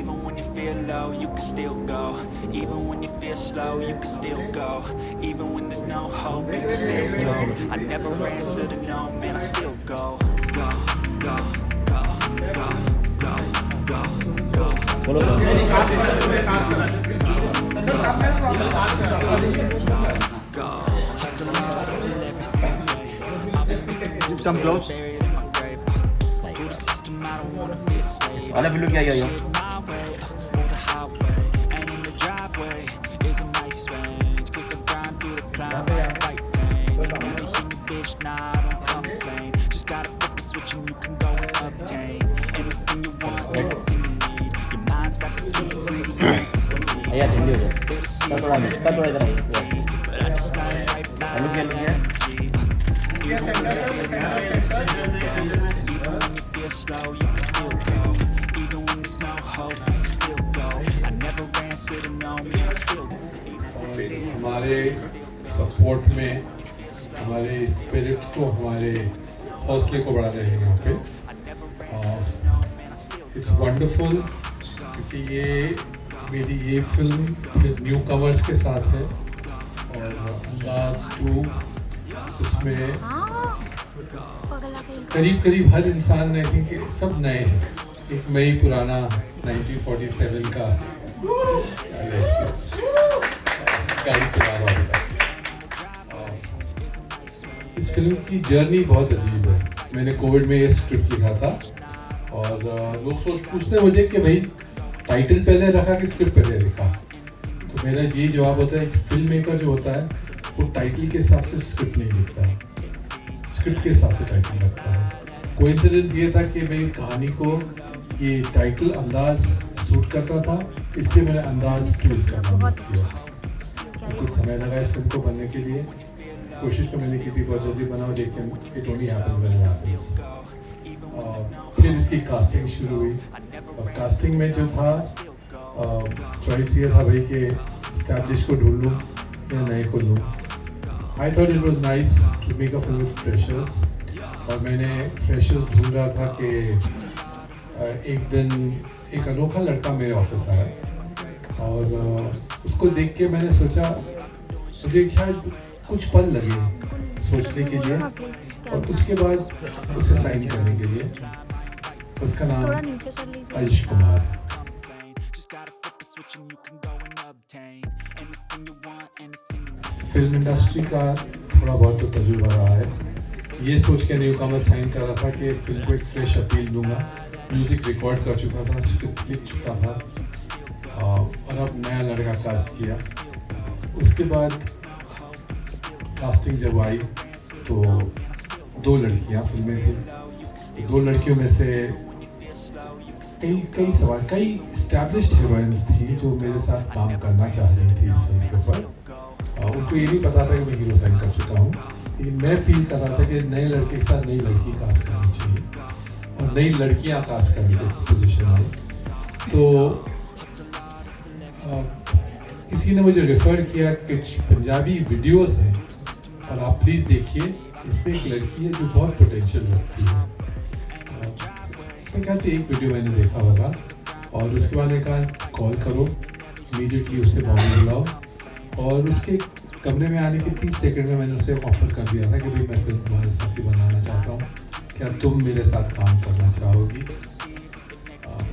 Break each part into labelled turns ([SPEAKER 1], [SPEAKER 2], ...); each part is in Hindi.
[SPEAKER 1] Even when you feel low, you can still go. Even when you feel slow, you can still go. Even when there's no hope, you can still go. I never answer to no, man, I still go. Go, go, go, go, go, go, go. Go, hustle hard, hustle every single day.
[SPEAKER 2] Give some clothes. Wala bilog yayo yo. Ayan, hindi yun. Tato lang. Ano yan?
[SPEAKER 1] Slow, you can still go. Even when there's no hope, you can still go. I never answer to no, man, I still go.
[SPEAKER 3] हमारे सपोर्ट में हमारे स्पिरिट को, हमारे हौसले को बढ़ा रहे हैं यहाँ पे। इट्स वंडरफुल क्योंकि ये मेरी ये फिल्म न्यू कमर्स के साथ है और अंदाज 2 उसमें करीब हर इंसान आई थिंक सब नए हैं। एक मैं ही पुराना 1947 का गाड़ी चला रहा होता। इस फिल्म की जर्नी बहुत अजीब है। मैंने कोविड में ये स्क्रिप्ट लिखा था और लोग पूछते हैं मुझे कि भाई टाइटल पहले रखा कि स्क्रिप्ट पहले लिखा। तो मेरा ये जवाब होता है कि फिल्म मेकर जो होता है वो टाइटल के हिसाब से स्क्रिप्ट नहीं लिखता है, स्क्रिप्ट के हिसाब से टाइटल रखता है। कोइंसिडेंस ये था कि मेरी कहानी को ये टाइटल अंदाज सूट करता था, इसलिए मैंने अंदाज 2 इसका नाम किया। कुछ समय लगा इस फिल्म को बनने के लिए, कोशिश तो मैंने की थी बहुत जल्दी बनाओ, लेकिन it only happens when it happens. फिर इसकी कास्टिंग शुरू हुई और कास्टिंग में जो था चॉइस ये था भाई कि एस्टैब्लिश को ढूंढ लूँ या नए को लूँ। I thought it was nice to make a film with freshers और मैंने फ्रेशर्स ढूंढ रहा था कि एक दिन एक अनोखा लड़का मेरे ऑफिस आया और उसको देख के मैंने सोचा मुझे शायद कुछ पल लगे सोचने के लिए और उसके बाद उसे साइन करने के लिए। उसका नाम आयुष कुमार है। फिल्म इंडस्ट्री का थोड़ा बहुत तो तजुर्बा रहा है। ये सोच के न्यू कमर साइन कर रहा था कि फिल्म को एक फ्रेश अपील दूंगा। म्यूज़िक रिकॉर्ड कर चुका था, स्क्रिप्ट लिख चुका था और अब नया लड़का कास्ट किया। उसके बाद कास्टिंग जब आई तो 2 लड़कियां फिल्में थी। 2 लड़कियों में से कई एस्टैब्लिश्ड हीरोइंस थी जो मेरे साथ काम करना चाह रही थी इस फिल्म के ऊपर। उनको ये नहीं पता था कि मैं हीरो साइन कर चुका हूँ, लेकिन मैं फील कर रहा था कि नए लड़के के साथ नई लड़की कास्ट करनी चाहिए और नई लड़कियाँ कास्ट करनी थी इस पोजीशन में। तो किसी ने मुझे रेफ़र किया कि पंजाबी वीडियोस हैं और आप प्लीज़ देखिए, इसमें एक लड़की है जो बहुत पोटेंशियल रखती है। क्या से एक वीडियो मैंने देखा होगा और उसके बाद मैंने कहा कॉल करो, इमीडिएटली उससे बॉम्बे बुलाओ और उसके कमरे में आने के 30 सेकंड में मैंने उसे ऑफ़र कर दिया था कि भाई मैं फिल्म तुम्हारे साथ ही बनाना चाहता हूँ, क्या तुम मेरे साथ काम करना चाहोगी।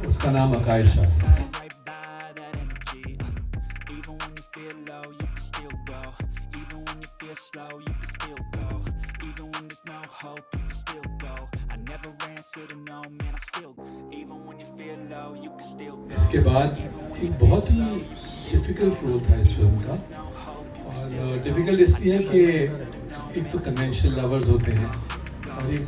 [SPEAKER 3] उसका नाम आकाशा है। इसके बाद एक बहुत ही डिफ़िकल्ट रोल था इस फिल्म का और डिफ़िकल्ट इसलिए है कि एक तो कन्वेंशनल लवर्स होते हैं और एक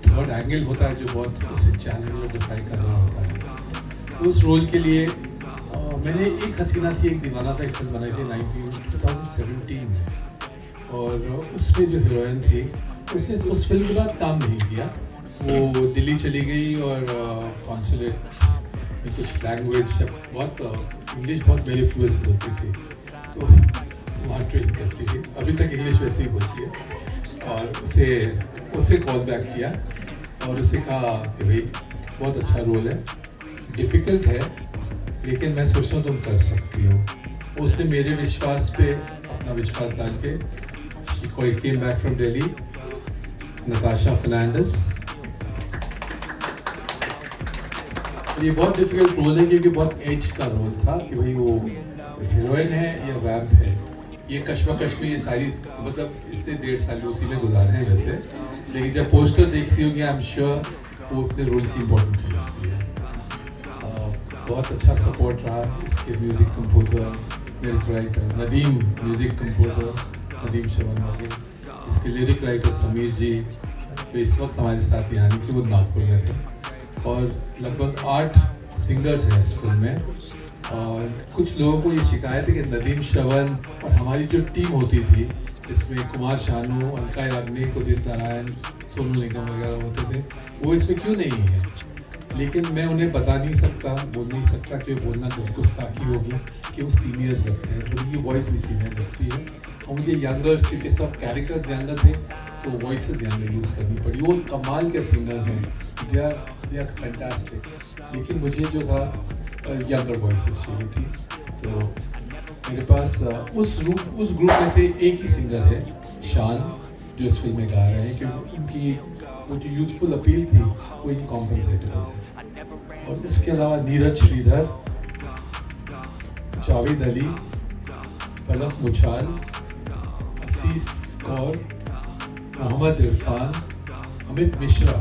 [SPEAKER 3] थर्ड एंगल होता है जो बहुत उसे चैलेंज और डिफाई कर रहा होता है। उस रोल के लिए मैंने एक हसीना थी एक दीवाना था एक फिल्म बनाई थी 2017 में और उसमें जो हीरोइन थी उसने उस फिल्म के बाद काम नहीं किया। वो दिल्ली चली गई और कॉन्सुलेट में कुछ लैंग्वेज बहुत इंग्लिश बहुत मेरी फ्लुएंट होती थी तो वहाँ ट्रेन करती थी, अभी तक इंग्लिश वैसे ही बोलती है। और उसे कॉल बैक किया और उसे कहा कि भाई बहुत अच्छा रोल है, डिफ़िकल्ट है लेकिन मैं सोचता हूँ तुम कर सकती हो। उसने मेरे विश्वास पे अपना विश्वास डाल के कोई came back from Delhi, Natasha Fernandes. ये बहुत डिफिकल्ट रोल है क्योंकि बहुत एज का रोल था कि भाई वो हीरोइन है या वैम्प है। ये कश्मकश में ये सारी मतलब इसने 1.5 साल उसी में गुजारे हैं वैसे, लेकिन जब पोस्टर देखती होगी आई एम श्योर वो अपने रोल की इम्पोर्टेंस समझती है। बहुत अच्छा सपोर्ट रहा इसके music composer, lyric writer Nadeem, music composer Nadeem Shravan वाले, इसके लिरिक राइटर समीर जी तो इस वक्त हमारे साथ यहाँ नहीं कि वो नागपुर में थे। और लगभग 8 सिंगर्स हैं इस फिल्म में। और कुछ लोगों को ये शिकायत है कि नदीम श्रवण और हमारी जो टीम होती थी इसमें कुमार शानू, अलका याग्निक, उदित नारायण, सोनू निगम वगैरह होते थे, वो इसमें क्यों नहीं है। लेकिन मैं उन्हें बता नहीं सकता, बोल नहीं सकता कि बोलना गुस्ताखी होगी कि वो सीनियर्स लगते हैं, तो उनकी वॉइस भी सीनियर लगती है। और मुझे यंगर, क्योंकि सब कैरेक्टर्स यंगर थे तो वॉइसेस यंगर यूज़ करनी पड़ी। वो कमाल के सिंगर्स हैं, दे आर फैंटास्टिक, लेकिन मुझे जो था यंगर वॉइसेस चाहिए थी। तो मेरे पास उस ग्रुप में से एक ही सिंगर है शान, जो इस फिल्म में गा रहे हैं, क्योंकि उनकी वो जो यूथफुल अपील थी वो इनकॉम्पेंसेटेबल है। और उसके अलावा नीरज श्रीधर, जावेद अली, पलक मुछाल, असीस कौर, मोहम्मद इरफान, अमित मिश्रा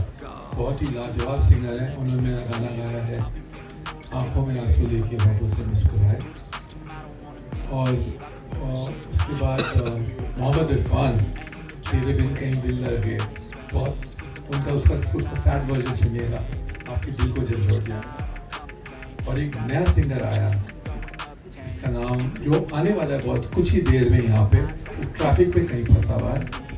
[SPEAKER 3] बहुत ही लाजवाब सिंगर हैं। उन्होंने मेरा गाना गाया है आंखों में आंसू लेके होठों से मुस्कुराए। और उसके बाद मोहम्मद इरफान, तेरे बिन कहीं दिल लगे, बहुत उसका सैड वर्जन सुनिएगा, आपके दिल को झंझोड़ जाएगा। और एक नया सिंगर आया जिसका नाम, जो आने वाला है बहुत कुछ ही देर में यहाँ पे, वो ट्रैफिक पे कहीं फंसा हुआ है,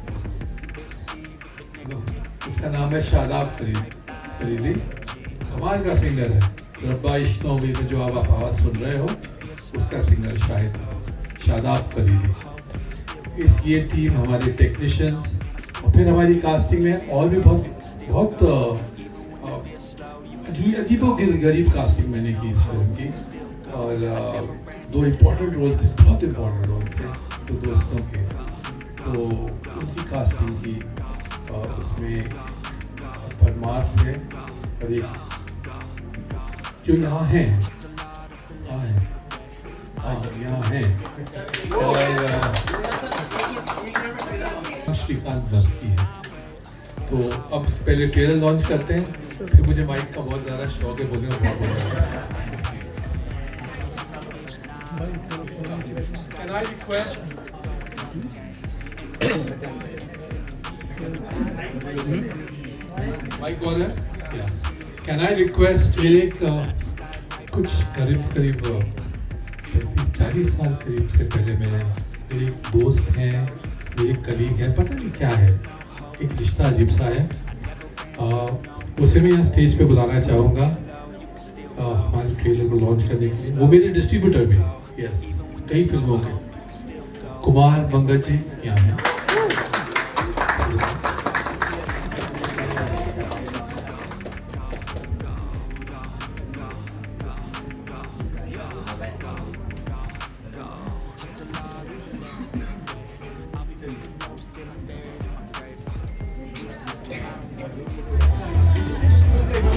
[SPEAKER 3] उसका नाम है शादाब फरीदी। कमाल का सिंगर है। रब्बा इश्क नौवी में जो आप आवाज़ सुन रहे हो उसका सिंगर शायद शादाब फरीदी। ये टीम, हमारे टेक्नीशियंस और फिर हमारी कास्टिंग में और भी बहुत अजीबोगरीब कास्टिंग मैंने की इस फिल्म की। और 2 इम्पोर्टेंट रोल थे, बहुत इम्पोर्टेंट रोल थे, 2 दोस्तों के, तो उनकी कास्टिंग की। उसमें परमार थे और एक जो यहाँ हैं और श्रीकांत बस्ती है। तो अब पहले ट्रेलर लॉन्च करते हैं, फिर मुझे माइक का बहुत ज़्यादा शौक है, बोलने का बहुत ज़्यादा। Can I request? Mic on है? Can I request मेरे कुछ करीब 40 साल करीब से पहले मेरे एक दोस्त हैं, मेरे कलीग हैं, पता नहीं क्या है, एक रिश्ता अजीब सा है, उसे मैं यहाँ स्टेज पे बुलाना चाहूँगा हमारे ट्रेलर को लॉन्च करने के लिए। वो मेरे डिस्ट्रीब्यूटर भी, यस, कई फिल्मों के, कुमार मंगल जी यहाँ हैं।